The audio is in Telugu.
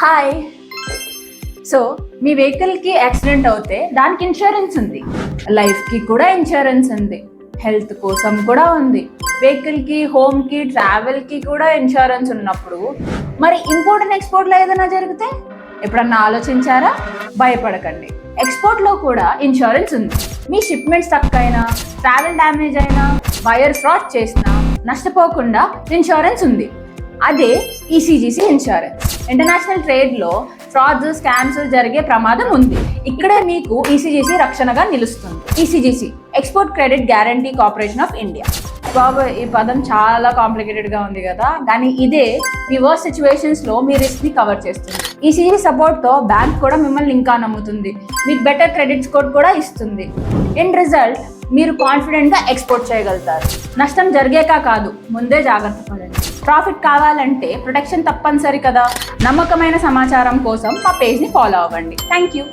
హాయ్. సో మీ వెహికల్కి యాక్సిడెంట్ అవుతే దానికి ఇన్సూరెన్స్ ఉంది, లైఫ్కి కూడా ఇన్సూరెన్స్ ఉంది, హెల్త్ కోసం కూడా ఉంది, వెహికల్కి, హోమ్కి, ట్రావెల్కి కూడా ఇన్సూరెన్స్ ఉన్నప్పుడు మరి ఇంపోర్ట్ అండ్ ఎక్స్పోర్ట్లో ఏదైనా జరిగితే ఎప్పుడన్నా ఆలోచించారా? భయపడకండి, ఎక్స్పోర్ట్లో కూడా ఇన్సూరెన్స్ ఉంది. మీ షిప్మెంట్ స్టక్ అయినా, ట్రావెల్ డ్యామేజ్ అయినా, బయర్ ఫ్రాడ్ చేసినా నష్టపోకుండా ఇన్సూరెన్స్ ఉంది. అదే ఈసీజీసీ ఇన్సూరెన్స్. ఇంటర్నేషనల్ ట్రేడ్లో ఫ్రాడ్స్, స్కామ్స్ జరిగే ప్రమాదం ఉంది. ఇక్కడే మీకు ఈసీజీసీ రక్షణగా నిలుస్తుంది. ECGC, export credit guarantee corporation of India. బాబు, ఈ పదం చాలా కాంప్లికేటెడ్గా ఉంది కదా, కానీ ఇదే మీ వర్స్ట్ సిచ్యువేషన్స్లో మీ రిస్క్ని కవర్ చేస్తుంది. ఈసీజీ సపోర్ట్తో బ్యాంక్ కూడా మిమ్మల్ని ఇంకా నమ్ముతుంది, మీకు బెటర్ క్రెడిట్ స్కోర్ కూడా ఇస్తుంది. ఇన్ రిజల్ట్ మీరు కాన్ఫిడెంట్గా ఎక్స్పోర్ట్ చేయగలుగుతారు. నష్టం జరిగాక కాదు, ముందే జాగ్రత్త పడండి. ప్రాఫిట్ కావాలంటే ప్రొటెక్షన్ తప్పనిసరి కదా. నమ్మకమైన సమాచారం కోసం మా పేజ్ని ఫాలో అవ్వండి. Thank you.